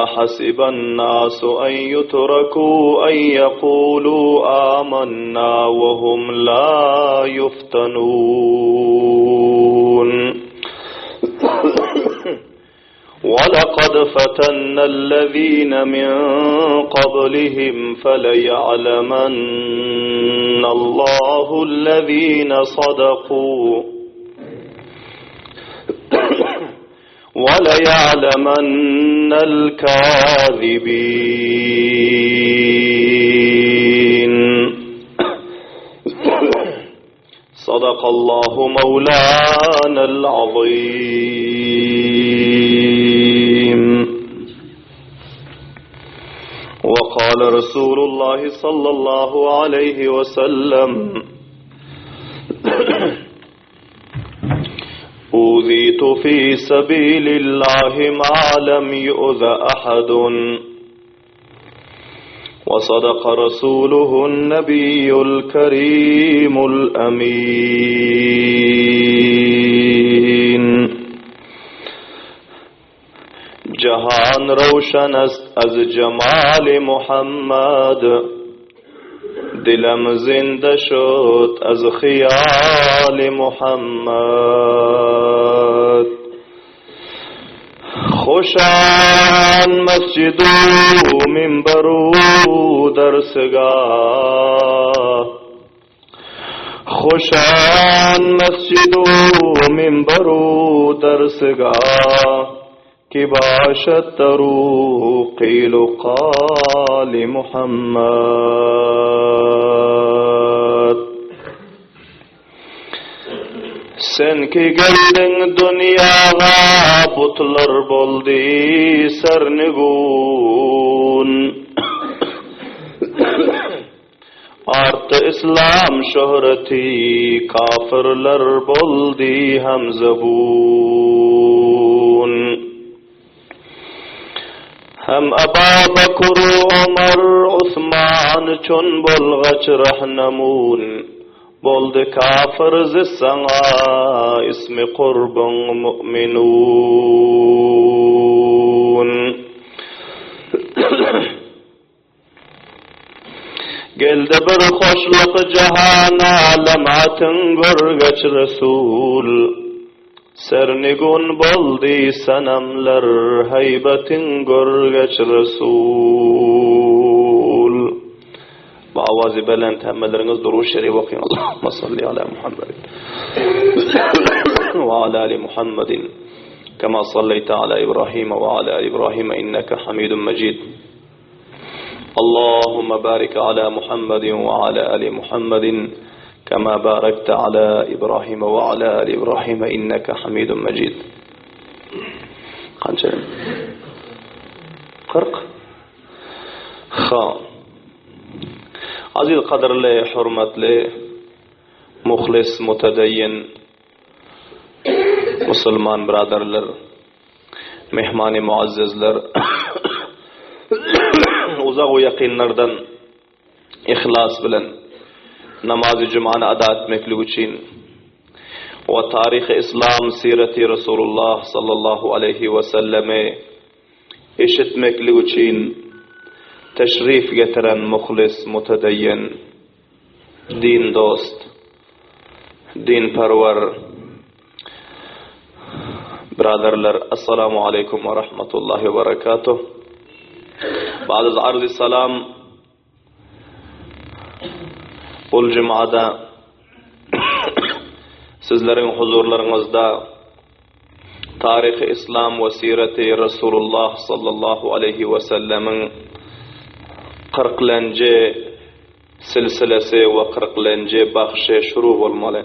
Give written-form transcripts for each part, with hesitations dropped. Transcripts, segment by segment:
أحسب الناس أن يتركوا أن يقولوا آمنا وهم لا يفتنون ولقد فتنا الذين من قبلهم فليعلمن الله الذين صدقوا وليعلمن الكاذبين. صدق الله مولانا العظيم. وقال رسول الله صلى الله عليه وسلم: أوذيت في سبيل الله ما لم يؤذ أحد. وصدق رسوله النبي الكريم الأمين. جهان روشن است از جمال محمد، دلم زنده شد از خیال محمد. خوشان مسجد و منبر و درسگاه، خوشان مسجد و منبر و درسگاه، که باشد درو قیل و قال محمد. Sen ki geldin dünyaga putlar boldi sernigun. Arttı İslam şöhreti, kafirler boldi hamzabun. Hem Ebu Bekir, Ömer, Osman çün bolgaç rahnamun. Boldu kafir zissana ismi kurbun mu'minun. Geldi bir hoşluk cihana lematin görgeç Resul. Sernigun boldi sanamlar haybetin görgeç Resul. Avazi belent hemmeleriniz duruş şerif okuyun. Allahümme salli ala Muhammed ve ala ali Muhammedin kema salleyte ala İbrahim ve ala ali İbrahim inneke hamidun mecid. Allahümme barik ala Muhammedin ve ala ali Muhammedin kema barekte ala İbrahim ve ala ali İbrahim inneke hamidun mecid. Kaç elim? 40. Aziz qadrli, hurmatli, muxlis, mutadayyin musulmon birodarlar, mehmoni muazzizlar, uzoq va yaqinlardan ixlos bilan namozi jumani ado etmoqlik uchun va tarixi islom sirati Rasululloh sallallohu alayhi va sallam eshitmoqlik uchun tashrif getiren muxlis, mutadayyin, din dost, din parvar birodarlar, assalomu alaykum va rahmatullohi va barakatuh. Ba'd arz salom, bu jumada sizlerin huzurlaringizda tarixi islom va sirati Rasululloh sallallohu alayhi va sallamning 40-cı silsilesi ve 40-cı baxşı şuru olmalı,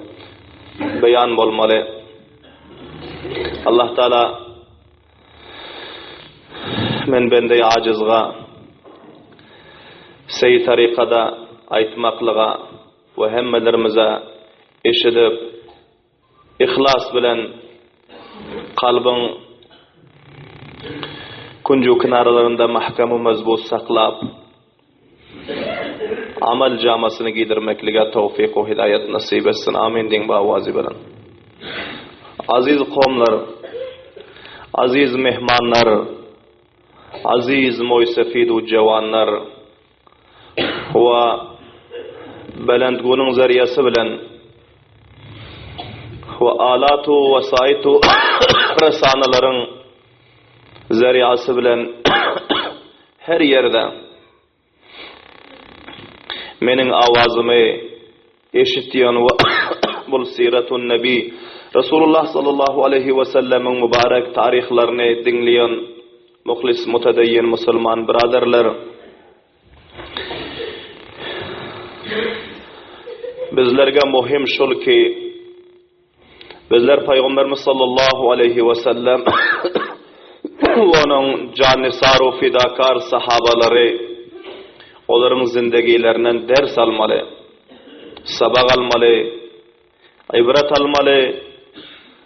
beyan olmalı. Allah Teala men bende acizga sey tariqada aytmaqlığa ve hemmelerimize eşidip ihlas bilen kalbin kuncu kınarlarında mahkamı mezbut saklap amal jamasını giydirmekliğe tevfik ve hidayet nasip etsin. Amin deyin bu avazi bilen. Aziz kavmlar, aziz mehmanlar, aziz moysefidu cevanlar ve belendgunun zariyası bilen ve alatu vesaitu resanaların zariyası bilen her yerde menin avazımı eşittiyen ve bul siretun nebi Resulullah sallallahu aleyhi ve sellem'in mübarek tarihlerini dinleyen muhlis mutedeyyin Müslüman biraderler, bizlerge muhim şol ki bizler Peygamberimiz sallallahu aleyhi ve sellem onun canisar ve fidakar sahabaları onların zindegilerinin ders almalı, sabak almalı, ibret almalı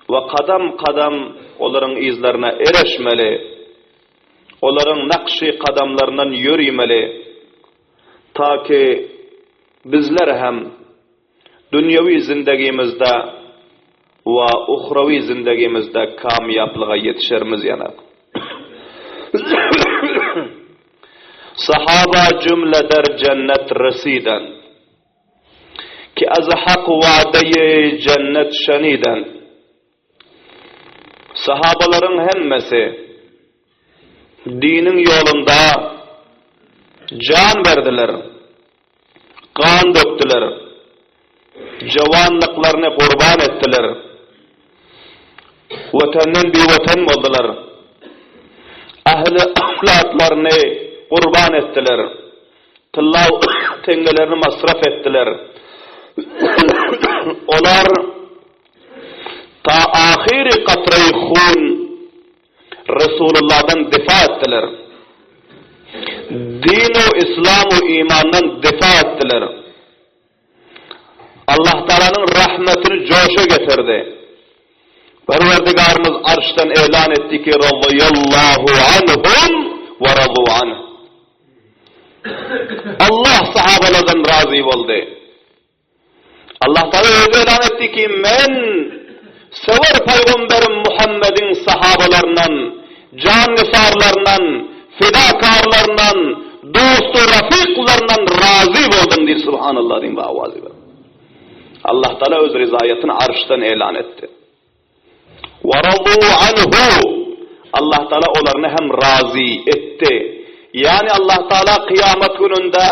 ve kadam kadam onların izlerine ereşmeli, onların nakşi kadamlarından yürümeli, ta ki bizler hem dünyevi zindagimizde ve uhravi zindagimizde kamyaplığa yetişerimiz yana. Sahaba cümle der cennet residen ki az hak vadeyi cennet şeniden. Sahabaların hemmesi dinin yolunda can verdiler, kan döktüler, cevanlıklarını kurban ettiler, vatanın bir vatan oldular, ahli ahlatlarını kurban ettiler, tıllav tengelerini masraf ettiler. Onlar ta ahiri katrayı khun Resulullah'dan difa ettiler. Dinu İslamu imandan difa ettiler. Allah Teala'nın rahmetini coşa getirdi. Perverdigarımız arştan elan etti ki radıyallahu anhum ve radu anh. Allah sahabalardan razı oldu. Allah Teala öyle elan etti ki men sever Peygamberim Muhammed'in sahabalarından, can nisarlarından, fidakarlarından, dostu rafiklarından razı oldum diye subhanallah diyeyim ve avazı ver. Allah Teala öz rızayetini arştan elan etti. وَرَضُوا عَنْهُ Allah Teala onlarını hem razı etti. Yani Allah Teala kıyamet gününde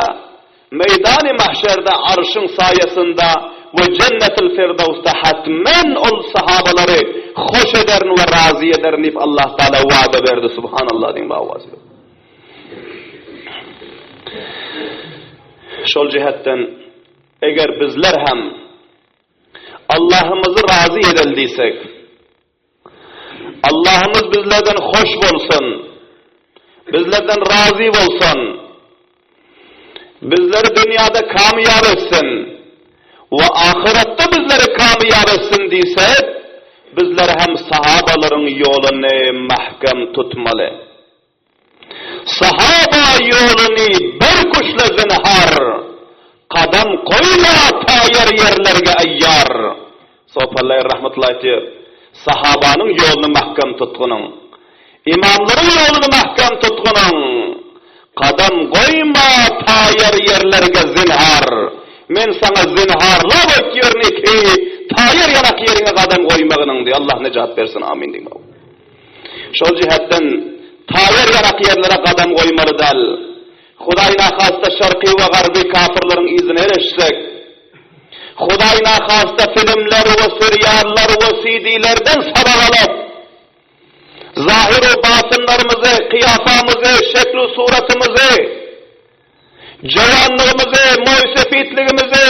meydan-ı mahşerde arşın sayesinde ve cennet-ül firdevs'ta hatmen ol sahabaları hoş ederin ve razı ederin deyip Allah Teala vaade verdi. Subhanallah diyeyim ve avazı. Şol cihetten eğer bizler hem Allah'ımızı razı edildiysek, Allah'ımız bizlerden hoş olsun, bizlerden razı olsun, bizleri dünyada kamyab etsin ve ahirette bizleri kamyab etsin diyse, bizler hem sahabaların yolunu mahkem tutmalı. Sahaba yolunu bir kuşla zinhar, kadam koyma ta yerlerge ayyar. Sopallahi rahmetullahi diyor. Sahabanın yolunu mahkem tutkunun, imamların yolunu mahkem tutkunun, kadam koyma ta yerlerge zinhar. Men sana zinharla bakıyorum ki ta yanak yerine kadam koymağının diye Allah necat versin amin diyeyim. Şol cihetten ta yanak yerlere kadam koymalı dal. Hudayna hasta şarkı ve garbi kafirlerin izine erişsek, Hudayna hasta filmler ve seriyaller ve CD'lerden sabah alıp, zahir ve batınlarımızı, kıyafamızı, şekli suratımızı, cevanlığımızı, muysefitliğimizi,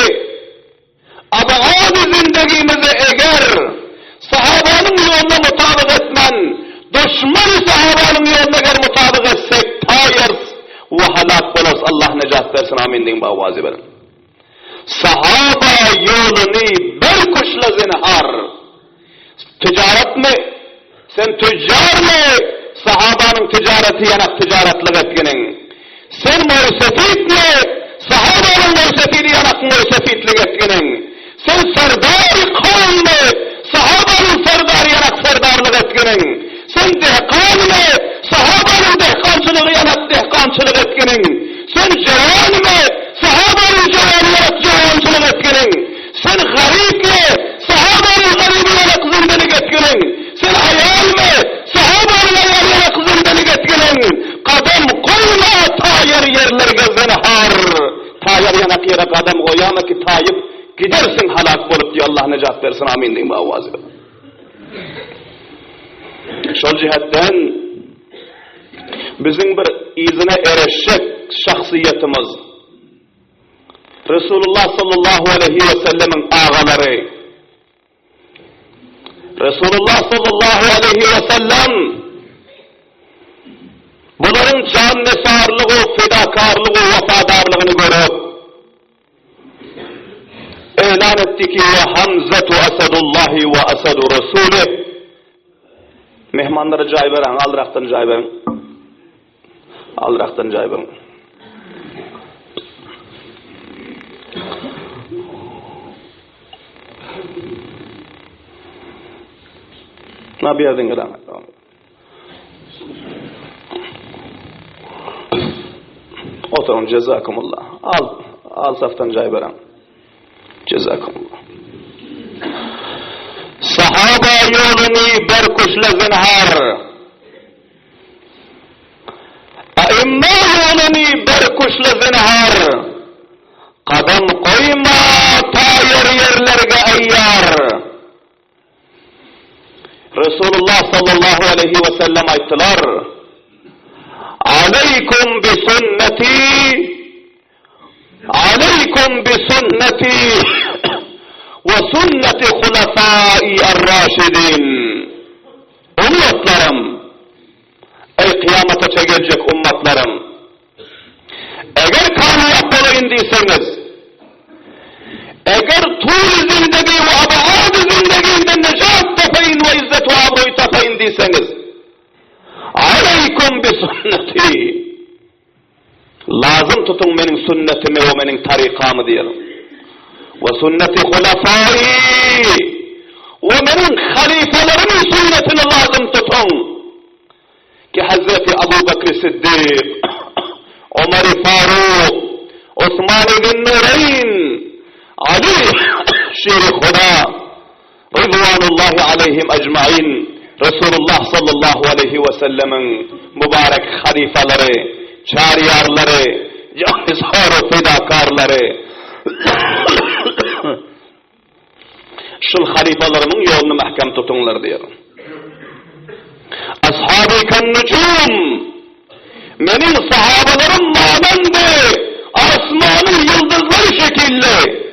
abağalı zindagimizi eğer sahabanın yoluna mutabık etmen, düşman sahabanın yoluna eğer mutabık etsek, tayır ve halak olas Allah necat versin amin deyin bağvazı verin. Sahaba yolunu bir kuşla zinhar. Ticaret mi? Sen tüccar mı? Sahabanın ticareti yanak ticaretlik etkinin. Sen muysefit mi? Sahabanın muysefili yanak muysefitlik etkinin. Sen serdar kavm mi? Sahabanın serdar yanak serdarlık etkinin. Sen dehkan mı? Sahabanın dehkancılık etkenin. Sen cevalime sahabanın cevallarak cevalçılık etkenin. Sen gariple sahabanın garibiyelek zindelik etkenin. Sen ayalme sahabanın ayalelek zindelik etkenin. Kadam koyma ta yerlerge zinhar. Ta yanak yere kadam koyama ki tayip gidersin halak bolup diye Allah necat versin amin deyin bu avazı. Şol cihetten bizim bir izine ereşecek şahsiyetimiz Resulullah sallallahu aleyhi ve sellemin ağaları, Resulullah sallallahu aleyhi ve sellem bunların can nesarlığı, fedakarlığı, vafadarlığını görüp elan etti ki ve Hamzetu Esedullahi ve Esedu Resulih. Mehmanlara cay veren, alraktan cay veren. Alraktan cay veren. Ne bir yerden gelen? Oturun cezakumullah. Al saftan cay veren. Cezakumullah. Sahaba yolunu berkuşla zinhar. Aimma yolunu berkuşla zinhar. Kadam koyma ta yerlerge ayyar. Resulullah sallallahu aleyhi ve sellem ayttılar. Aleykum bi sünneti. Aleykum bi sünneti. Ve sünneti hulefâi er-râşidin. Ummatlarım, ey kıyamete çekilecek ummatlarım, eğer kamyap olayın diyseniz, eğer tûl zindegi ve abâd zindeginde necat tafayın ve izzet ve abroy tafayın diyseniz, aleykum bi sünneti, lazım tutun benim sünnetimi ve benim tarikamı diyelim. Ve sünneti hulefâi ve benim halifelerin sünnetini lazım tutun. Ki Hazreti Ebu Bekir Siddiq, Ömer Faruk, Osman bin Nureyn, Ali Şir-i Huda, Rıdvanullahi aleyhim ecmaîn, Resulullah sallallahu aleyhi ve sellemin mübarek halifeleri, çariyarları, canizhar-ı fedakarları, şul halifelerimin yolunu mahkem tutunlar diyor. Ashab-ı kennucum, benim sahabalarım manandı, asmanın yıldızları şekilli.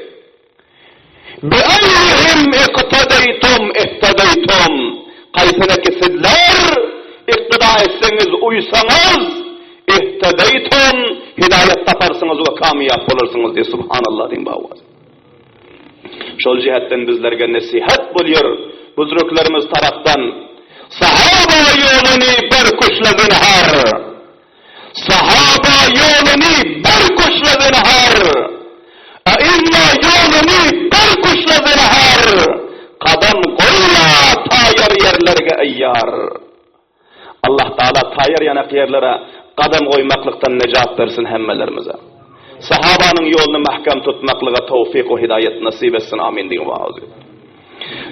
Bi'ayyihim iqtadaytum ihtadaytum. Kaysene ki sizler iktida etseniz, uysanız, ihtadaytum, hidayet taparsınız ve kamiyap olursunuz diye subhanallah deyin bağvaz. Şol cihetten bizlerge nesihat buluyor, buzruklarımız taraftan. Sahaba yolunu berkuşla zinhar. Sahaba yolunu berkuşla zinhar. Aimma yolunu berkuşla zinhar. Kadam koyma ta yerlerge ayyar. Allah Teala ta yanak yerlere kadam koymaklıktan necat versin hemmelerimize. Sahabanın yolunu mahkem tutmaklığa tevfik ve hidayet nasip etsin amin diye vaaz.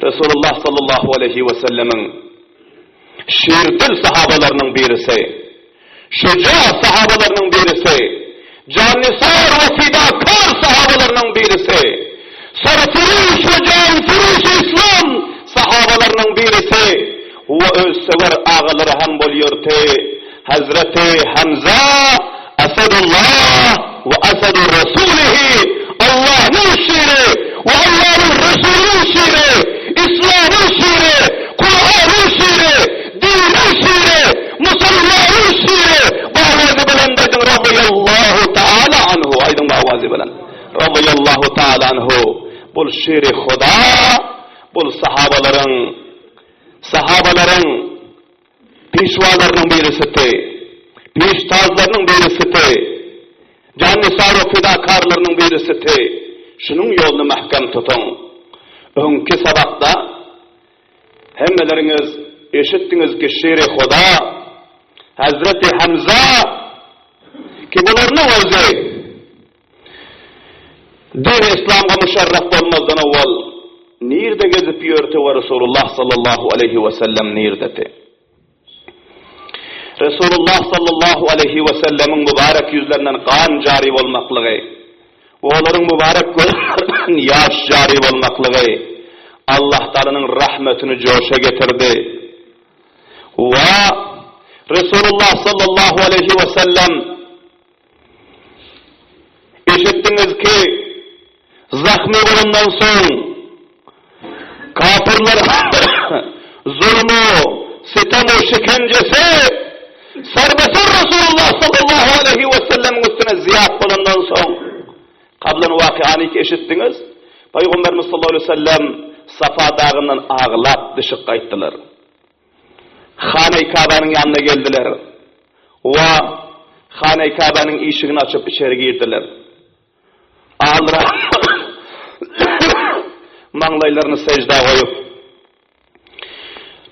Resulullah sallallahu aleyhi ve sellemin şirdil sahabalarının birisi, şüca sahabalarının birisi, canisar ve fidakar sahabalarının birisi, sarıfırış ve canfırış İslam sahabalarının birisi, ve özsever ağaları hem buluyor te, Hazreti Hamza, Esedullah ve Esedur Resulihi, Allah'ın şiiri ve Allah'ın Resulü'nün şiiri, İslam'ın şiiri, Kur'an'ın şiiri, dinin şiiri, Musalman'ın şiiri, bağvazı belendeydin radıyallahu ta'ala anhu, aydın bağvazı belen, radıyallahu ta'ala anhu, bul şiiri Huda, bul sahabaların pişvalarının birisi, piştazlarının birisi, cannisar ve fidakarlarının birisi, şunun yolunu mahkem tutun. Önkü sabakta hemmeleriniz eşittiniz ki şiiri Huda, Hazreti Hamza ki bularning o'zi din İslam'a müşerref olmazdan evvel nerede gezip yürütü ve Resulullah sallallahu aleyhi ve sellem neredeti? Resulullah sallallahu aleyhi ve sellemin mübarek yüzlerinden kan cari olmaklığı, onların mübarek gözlerinden yaş cari olmaklığı, Allah Teala'nın rahmetini coşa getirdi. Ve Resulullah sallallahu aleyhi ve sellem işittiniz ki zahmi bulundan soň kafirler zulmü, sitemu, şikencesi serbestir Resulullah sallallahu aleyhi ve sellem üstüne ziyad bulundan soň kablan vakiani ki işittiniz Peygamberimiz sallallahu aleyhi ve sellem Safa dağından ağlap dışık kayttılar. Hane-i Kabe'nin yanına geldiler. Ve Hane-i Kabe'nin işigini açıp içeri girdiler. Ağlıra manglaylarını secde koyup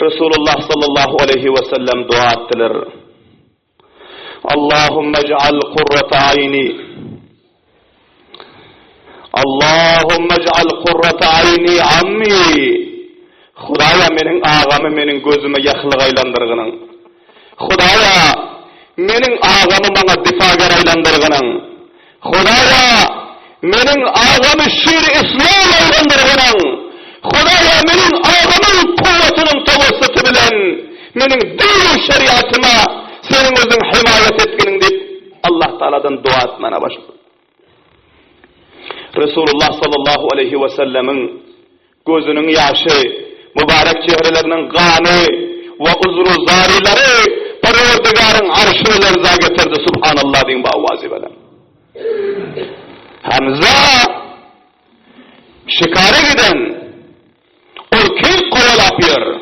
Resulullah sallallahu aleyhi ve sellem dua ettiler. Allahümme ec'al kurrata ayni Allahümme ec'al kurrata ayni ammi Hudaya menin ağamı menin gözüme yaxlık aylandırgının. Hudaya menin ağamı bana difagar aylandırgının. Hudaya menin ağamı şiir İslam aylandırgının. Hudaya menin ağamın kuvvetinin tavasıtı bilen menin din şeriatıma senin özün himayet etkinin deyip Allah Teala'dan dua etmene başladı. Resulullah sallallahu aleyhi ve sellemin gözünün yaşı, mübarek çehrelerinin gani ve uzru zarileri Perverdigar'ın arşını lerza getirdi. Subhanallah deyin bu avazi böyle. Hamza şikare giden o keyik kovalap yer.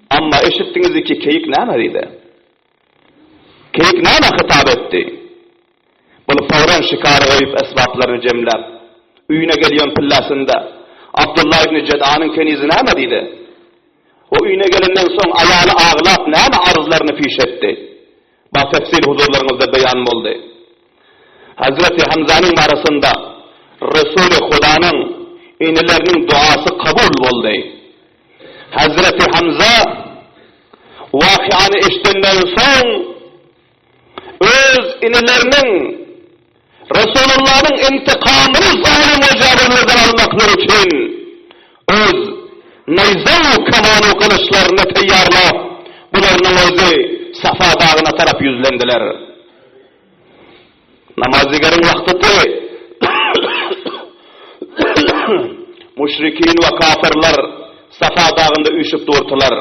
Ama eşittiniz ki keyik ne dedi? Keyik ne hitap etti? Bunu fevren şikare koyup esbaplarını cemlep üyüne geliyon pillasında Abdullah ibn Ced'anın kenizi ne dedi? O üyüne gelenden son ayağını ağlap ne arızlarını fiş etti? Bak tefsir huzurlarınızda beyan oldu. Hazreti Hamza'nın arasında Resul-i Huda'nın inilerinin duası kabul oldu. Hazreti Hamza vakianı iştinden son öz inilerinin Resulullah'ın intikamını zalim ve cabirlerden almaklar için öz neyzav kamanu kılıçlarını teyyarla bularının özü Safa dağına taraf yüzlendiler. Namazigarın vaktiti müşrikin ve kafirler Safa dağında üşüp durdular.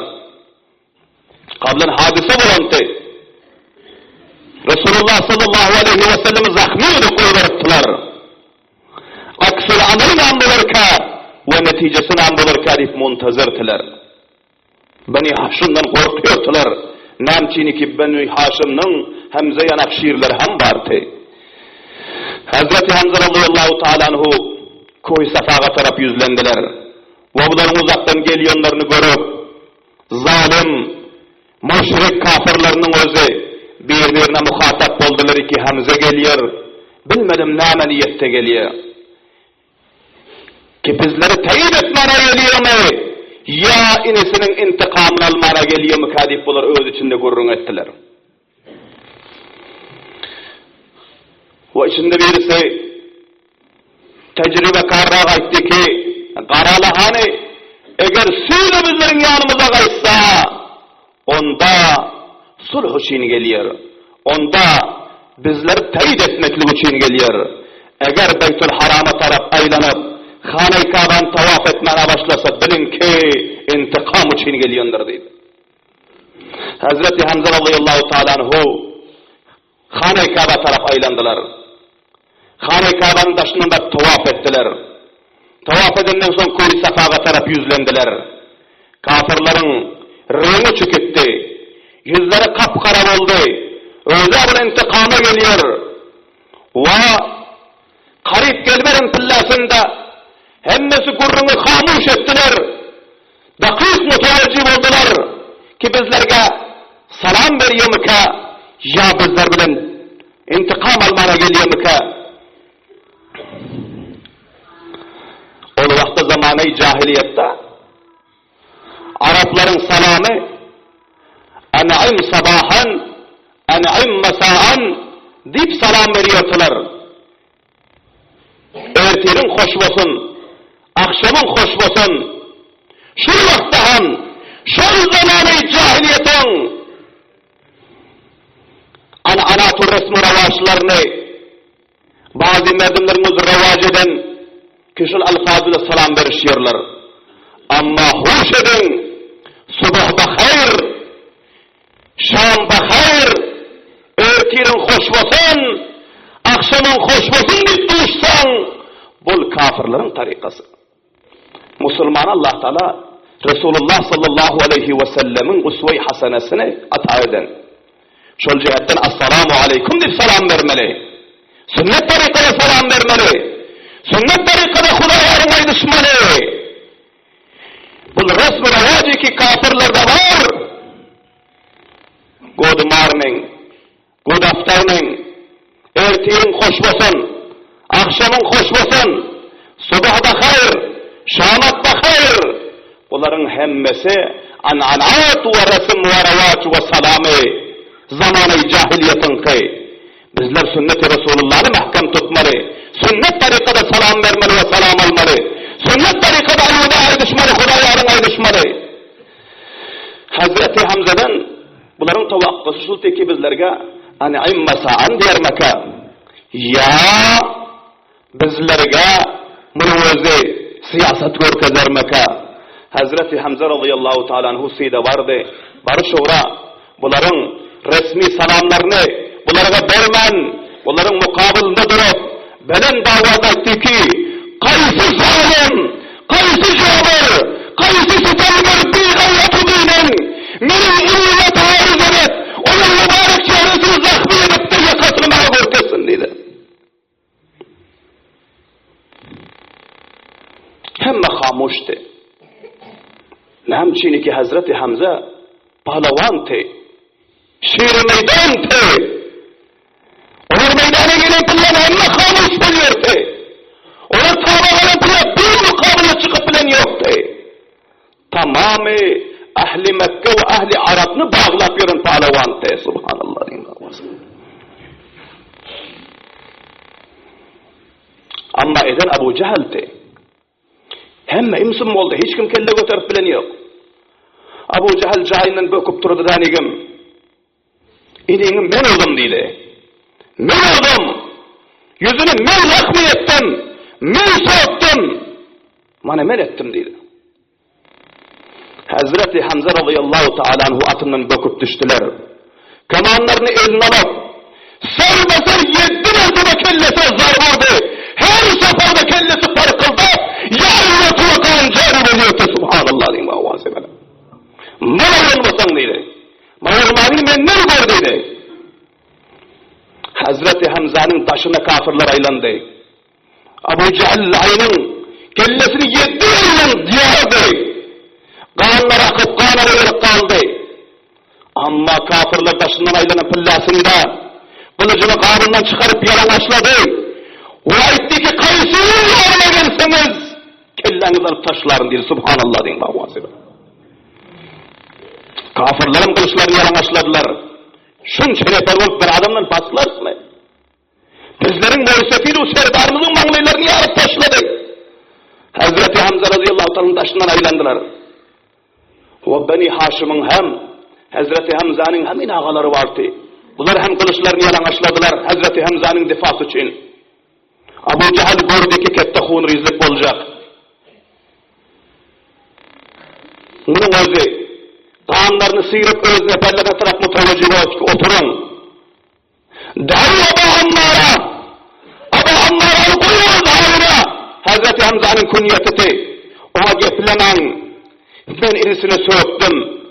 Kablan hadise bulantı Resulullah sallallahu aleyhi ve sellem zahmini koyverttiler. Aksıl amel nambularka ve neticesi nambularka deyip muntazırtılar. Beni Haşim'den korkuyordular. Namçini ki Beni Haşim'nin Hamza yanak şiirleri hem vardı. Hazreti Hamza radıyallahu ta'ala anhu koy Safaga taraf yüzlendiler. Ve bunların uzaktan geliyonlarını görüp zalim, müşrik kafirlerinin özü birbirine muhatap oldular ki Hamza geliyor. Bilmedim ne niyette geliyor. Ki bizleri teyit etmene geliyor mu? Ya inesinin intikamını almana geliyor mu? Kadip bunlar öz içinde gurrun ettiler. Ve içinde birisi tecrübe karrağa etti ki Karalı hani eğer suyla bizlerin yanımıza kaysa onda sulh için geliyor. Onda bizler teyit etmeklik için geliyor. Eğer Beytül Haram'a taraf aylanıp Hane-i Kabe'ni tavaf etmeye başlasa bilin ki intikam için geliyordur dedi. Hazreti Hamza radıyallahu ta'ala anhu Hane-i Kabe taraf aylandılar. Hane-i Kabe'nin taşında tavaf ettiler. Tavaf edenden son Kuri Safa'ga taraf yüzlendiler. Kafirlerin rengi çöküttü. Yüzleri kapkara oldu. Özel intikama geliyor. Ve karip gelmenin pillasında hemmesi gurrunu hamuş ettiler. Dakik muteveccih oldular. Ki bizlerge salam veriyor mu ki ya bizler bilen intikam almana gelýärmika? Ol wagtda zamany jahiliyetde Arapların salamy an'im sabahan an'im masaan dip salam berýärdiler. Erterin hoş bolsun, akşamın hoş bolsun. Şu wagtda ham şol zamany jahiliýetiň an'anatur resmi ravaşlaryny bazı merdimlerimiz ravaç eden kişil alfazıyla salam berişýärler. Amma hoş edin, subah bahayr, şam bahayr, ertirin hoş bolsun, akşamın hoş bolsun dip duşsan, bul kafirlerin tarikası. Musulman Allah Teala Resulullah sallallahu aleyhi ve sellemin usve-i hasanesini ata eden. Şol cihetten assalamu aleykum dip salam vermeli. Sünnet tarikada salam vermeli. Sünnet tarikada Hudaýa arňy düşmeli. Bul resmi ravaji ki kafirlerde var. Good morning, good afternoon, ertirin hoş bolsun, akşamın hoş bolsun, subahda hayır, şamatda hayır. Bunların hemmesi an'anat ve resim ve ravaç ve salami zamanı cahiliyetin kay. Bizler sünnet-i Resulullah'ı mahkem tutmalı. Sünnet tarikada salam vermeli ve salam almalı. Sünnet tarikada Allah'a aydışmalı, Hudaýa aydışmalı. Hazreti Hamza'dan bunların tavakkusu şu teki bizlerge an'im masaan diyermeka. Ya bizlerge bunun özü siyasat görkezermeka. Hazreti Hamza radıyallahu ta'ala anhu seyde vardı. Barış uğra bunların resmi salamlarını bunlara vermen, bunların mukabilinde durup belen davada etti ki kaysı zalim, kaysı cabir, kaysı sitemler bir gayratu dinen menin illet hariz edip onun mübarek çehresini zahmi edip de yakasını bana görkesin dedi. Hemme hamuştu. Namçini ki Hazreti Hamza pahlavan te, şiir meydan te, onlar meydana gelen kullan hemme hamuş buluyor te, onlar tamamen kullan bir mukabele çıkıp bilen yok te. Tamamı ahli Mekke ve ahli Arap'ını bağlap yorun pahlavan te, subhanallah. Amma eden Abu Cehal te, hemme imsim oldu, hiç kim kelle götürüp bilen yok. Abu Cehal cahinden böküp durdu danigim. İniğim men oldum deydi. Men oldum. Yüzünü men lakmi ettim. Men soğuttum. Mana men ettim deydi. Hazreti Hamza radıyallahu ta'ala anhu atından böküp düştüler. Kamanlarını eline alıp sarmasar 7 mezuna kellesi zar vurdu. Her seferde kellesi farkıldı. Ya Allah tuğan cari veriyordu. Subhanallah diyeyim avazı böyle. Bana olmasan deydi. Mağırmanın menler var deydi. Hazreti Hamza'nın taşına kafirler aylandı. Abu Cehal ayının kellesini 7 yılın diyardı. Kanlar akıp kanları verip kaldı. Ama kafirler taşından aylanan pillasında kılıcını kanından çıkarıp yalanlaşladı. O ayette ki kayısının yoluna gelseniz kelleniz alıp taşların değil. Subhanallah deyin bağvazı. Kafirlerin kılıçlarını yalanlaşladılar. Şunca nefer olup bir adamdan patlarsın. Bizlerin mürsefiyle o serdarlığın mağlaylarını yarıp taşladı. Hazreti Hamza radıyallahu ta'nın taşından aylandılar. O Beni Haşim'in hem Hazreti Hamza'nın hemin ağaları vardı. Bunlar hem kılıçlarını yalanlaşladılar Hazreti Hamza'nın defası için. Abu Cehal gördü ki kette hun rizlik olacak. Bunun özü dağınlarını sıyırıp öz neferlerine taraf mutlacıyla oturun. Dâhu Aba Ammar'a, Aba Ammar'ı koyuyoruz ağına. Hazreti Hamza'nın kunyeteti. Ona geplemem. Ben irisini söktüm.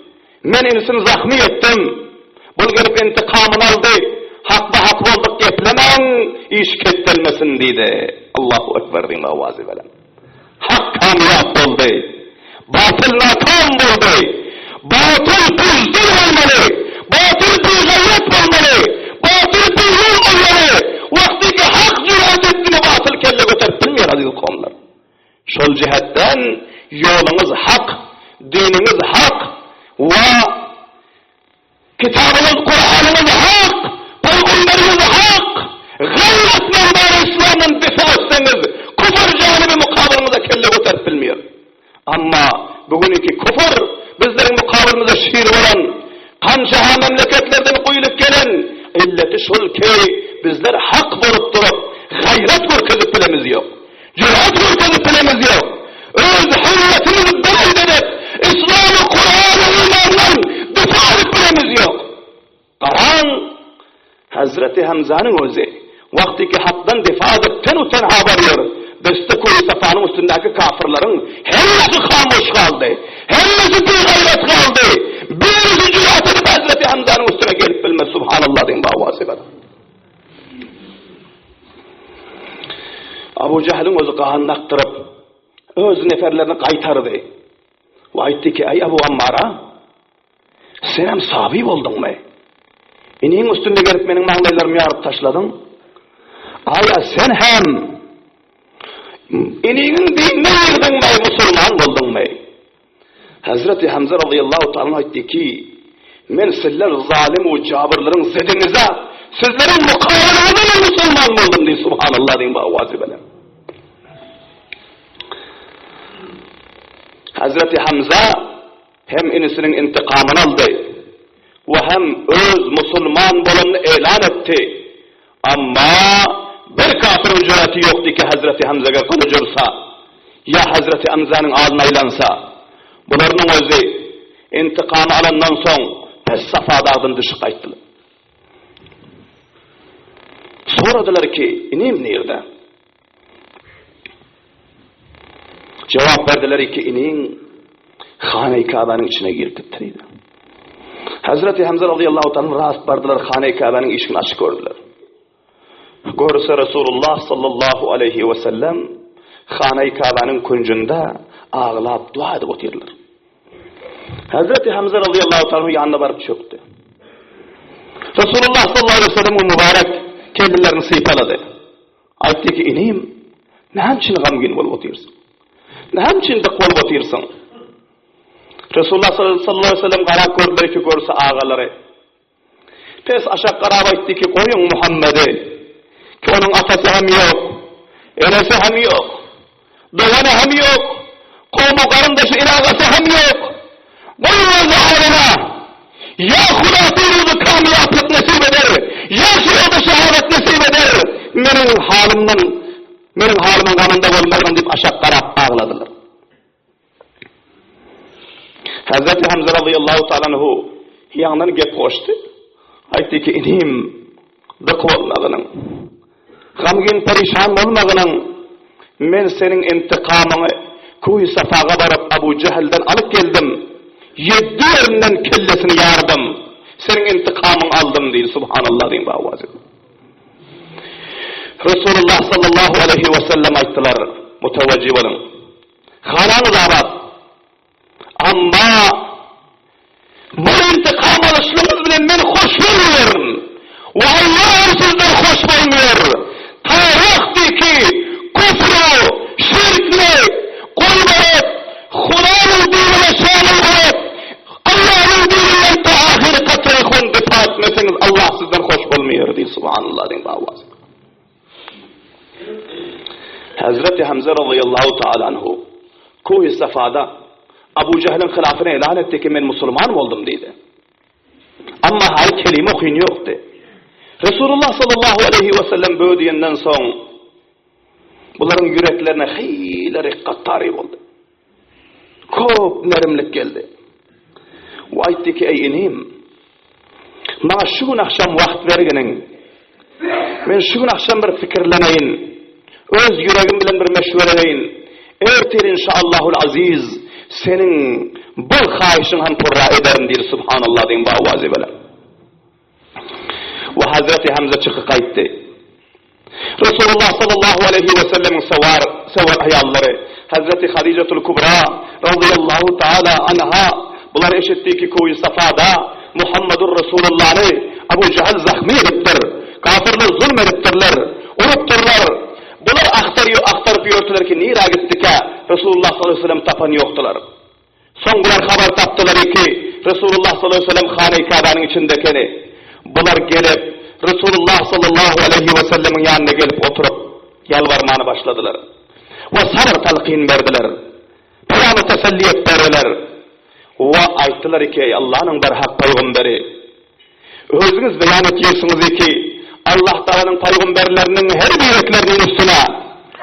Ben irisini zahmi ettim. Bunu gelip intikamını aldı. Hakba hak olduk geplemem. İş kettelmesin dedi. Allahu Ekber diyeyim avazi velen. Hak kamyat oldu. Batıl nakam oldu. Batıl düzdür olmalı. Batıl düzayet olmalı. Batıl düzgün olmalı. Şol cihetten yolunuz hak, dininiz hak ve kitabınız, Kur'an'ınız hak, peygamberiniz hak. Gayretle var İslam'ın difa etseniz kufur canibi mukabilinize kelle göterip bilmiyor. Ama bugünkü kufur bizlerin mukabilimize şiir olan kança memleketlerden koyulup gelen illeti şol ki bizler hak bulup durup gayret görkezip bilemiz yok. Cüret görkezip bilemiz yok. Öz hürmetimizi beled edip İslam'ı, Kur'an'ı, imandan difa edip bilemiz yok. Karan Hazreti Hamza'nın özü vaktiki haktan difa edip tenha varıyor. Destekoy Safa'nın üstündeki kafirlerin hemmesi hamuş kaldı. Hemmesi bir gayret kaldı. Birisi cüret edip Hazreti Hamza'nın üstüne gelip bilmez. Subhanallah deyin bağvası kadar. Abu Cehil'in özü qahannaqtırıp öz neferlerini qaytardı. Ve aytdı ki, ey Abu Ammara, sen hem sabi oldun mu? İneğin üstünde gelip benim mağlaylarımı yarıp taşladın. Aya sen hem ineğin dinine girdin mi? Musulman oldun mu? Hazreti Hamza radıyallahu ta'ala aytdı ki, men sizler zalim ve cabirlerin zedinize, sizlerin mukavelenize musulman oldum diye subhanallah deyin bağvazı bana. Hazreti Hamza hem inisinin intikamını aldı ve hem öz musulman bolumunu elan etti. Ama bir kafirin cüreti yoktu ki Hazreti Hamza'ya kılıcırsa ya Hazreti Hamza'nın ağzına aylansa. Bunların özü intikamı alandan son pes Safa dağdan dışı kayttılar. Soradılar ki inim nerede? Cevap verdiler ki inin Hane-i Kabe'nin içine girdi. Hazreti Hamza radıyallahu ta'ala rast bardılar Hane-i Kabe'nin işini açık gördüler. Görse Resulullah sallallahu aleyhi ve sellem Hane-i Kabe'nin kuncunda ağlap dua edip oturdular. Hazreti Hamza radıyallahu ta'ala yanına varıp çöktü. Resulullah sallallahu aleyhi ve sellem o mübarek kendilerini sıypaladı. Aytti ki inim ne için gamgin olup oturuyorsun? Ne için de kol oturuyorsun? Resulullah sallallahu aleyhi ve sellem qarak gördüler ki görse ağaları. Pes aşağı qarab aytdı ki koyun Muhammed'i. Ki onun atası hem yok, enesi hem yok, doğanı hem yok, kovmu karındaşı ilagası hem yok. Koyun özü ağrına. Ya hulafiruldu kamiyatlık nasip eder, ya şurada şehadet nasip eder. Benim halimin kanında olmadan deyip aşağı qarab ağladılar. Hazreti Hamza radıyallahu ta'ala'nı yanından gep koştu. Aytdı ki inim dık olmadının, gamgin perişan olmadının, men senin intikamını Kuy Safaga barıp Abu Cehil'den alıp geldim. 7 yerinden kellesini yardım. Senin intikamını aldım değil. Subhanallah deyin bağvazı. Resulullah sallallahu aleyhi ve sellem ayttılar. Mutevecci olun. Halanız abad. Amma bu intikam alışlığınız bile men hoş bulmuyorum. Ve Allah'ın sizden hoş bulmuyor. Tarihti ki kufru, şirkli, kulbayet, Kur'an'ın dinine şanıl et. Allah'ın dininden ta ahir katı hun difa etmeseniz Allah sizden hoş bulmuyor diye subhanallah deyin bağvazı. Hazreti Hamza radıyallahu ta'ala anhu Kuh-i Safa'da Abu Cehil'in hilafını ilan etti ki ben Müslüman oldum dedi. Ama hay kelime okuyun yoktu. Resulullah sallallahu aleyhi ve sellem böyle diyenden son bunların yüreklerine hıyla rikkat tarih oldu. Çok nerimlik geldi. Ve aytti ki ey inim bana şu gün akşam vakt verginin ben şu gün akşam bir fikirleneyin öz yüreğim bilen bir meşvereleyin ertir inşaallahul aziz senin bol kayışın han purra ederim dir subhanallah deyin bağvazı böyle. Ve Hazreti Hamza çıkıp kayıttı. Resulullah sallallahu aleyhi ve sellem'in sevar hayalları Hazreti Hadicetul Kubra radıyallahu ta'ala anha bunlar eşitti ki Kuy-i Safa'da Muhammedur Resulullah'ı Abu Cehil zahmi ediptir. Kafirler zulm ediptirler. Unutturlar. Bunlar aktarıp yörtüler ki nira gittik ha. Resulullah sallallahu aleyhi ve sellem tapan yoktular. Soňgular habar tapdylar ki Resulullah sallallahu aleyhi ve sellem Hane-i Kâba'nın içindekeni. Bular gelip Resulullah sallallahu aleyhi ve sellemin yanına gelip oturup yalvarmana başladılar. Ve sabır talqin verdiler. Peygamber teselli ettiler. Ve ayttılar ki ey Allah'ın bir hak peygamberi. Özünüz beyan ediyorsunuz ki Allah Teala'nın peygamberlerinin her biretlerinin üstüne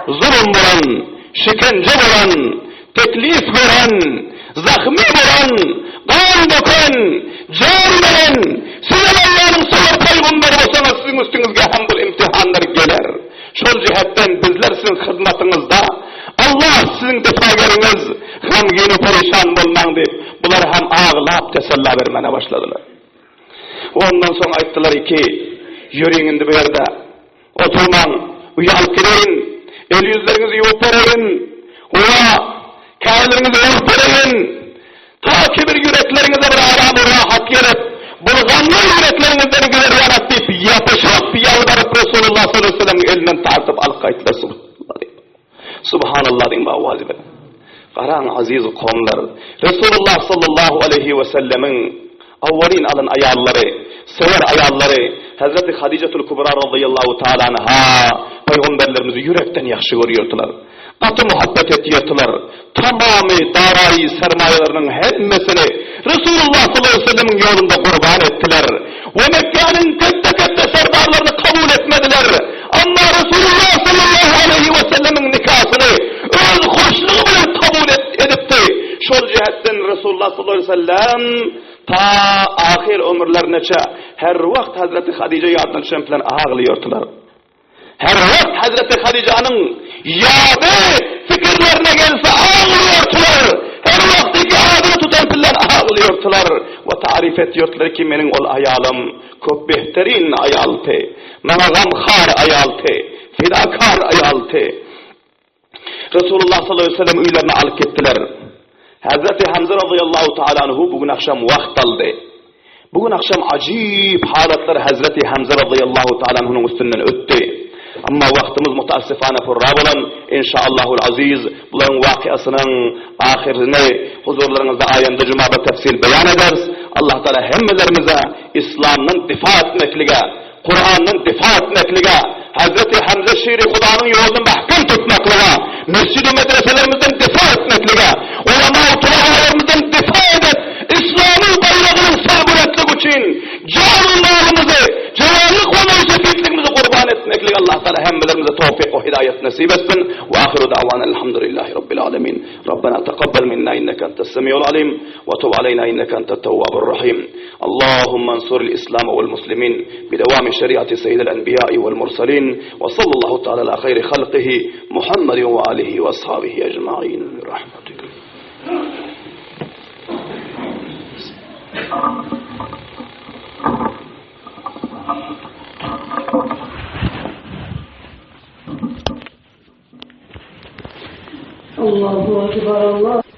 zulüm vuran, şikence vuran, teklif veren, zahmi vuran, kan döken, can veren, sizin Allah'ın sabır peygamberi olsanız sizin üstünüzge hem bu imtihanlar gelir. Şol cihetten bizler sizin hizmetinizde Allah sizin defageriniz gamgini perişan bolmaň deyip bular hem ağlap tesella vermene başladılar. Ondan sonra ayttılar ki yüreğinde bu yerde oturman, uyalıp gideyin, el yüzlerinizi yuvup verin, kârlerinizi yuvup verin, ta ki bir yüreklerinize bir aram rahat gelip, bulganlı yüreklerinizden güler yanat deyip, yapışıp yalvarıp Resulullah sallallahu aleyhi ve sellem'in elinden tartıp alkaytlar subhanallah deyip. Subhanallah deyip avvazi verin. Qaran aziz kavmlar, Resulullah sallallahu aleyhi ve sellem'in avvalin alın ayalları, sever ayalları, Hazreti Hadicetul Kubra radıyallahu ta'ala anha, peygamberlerimizi yürekten yaxşı görüyordular. Katı muhabbet ediyordular. Tamamı darayı sermayelerinin hemmesini Resulullah sallallahu aleyhi ve sellem'in yolunda kurban ettiler. Ve Mekke'nin kette serdarlarını kabul etmediler. Ama Resulullah sallallahu aleyhi ve sellem'in nikahını öz hoşluğu bile kabul edipti. Şol cihetten Resulullah sallallahu aleyhi ve sellem ta ahir ömürler neçe her vakt Hazreti Hadice yadından şemplen ağlıyordular. Her vakt Hazreti Hadice'nin yadı fikirlerine gelse ağlıyordular. Her vakt iki ağzını tutan piller ağlıyordular. Ve tarif ediyordular ki menin ol ayalım çok behterin ayaltı. Mena gamkhar ayaltı. Fidakar ayaltı. Resulullah sallallahu aleyhi ve sellem üylerine alıp gittiler. Hazreti Hamza radıyallahu ta'ala anhu bugün akşam vakt aldı. Bugün akşam acayip halatlar Hazreti Hamza radıyallahu ta'ala anhu'nun üstünden öttü. Ama vaktimiz mutaassifane fırra bulan inşaallahul aziz buların vakıasının ahirini huzurlarınızda ayında cumada tefsil beyan ederiz. Allah Teala hemmelerimize İslam'ın difa etmeklige, Kur'an'ın difa etmeklige, Hazreti Hamza şiiri Kuda'nın yolunu mahkum tutmaklige, mescid-i medreselerimizden difa etmeklige, ulema-u tulahlarımızdan difa edip, İslam'ın bayrağının serburetlik için canlarımızı, canlık ve mevzifitliğimizi kurban etmekle Allah Teala hemmelerimize tevfik ve hidayet nasip etsin. Ve ahiru da'vana elhamdülillahi rabbil alemin. Rabbena teqabbal minna inneke entes semiyul alim ve tub aleyna inneke entet tevvabur rahim. Allahumma ansur el-islam vel muslimin bidawami şeriati seyyidil enbiya'i vel mursalin ve sallallahu teala ala khayri halqihi Muhammedin ve alihi ve ashabihi ecma'in. Rahmetullahi. Allahu Ekber Allah.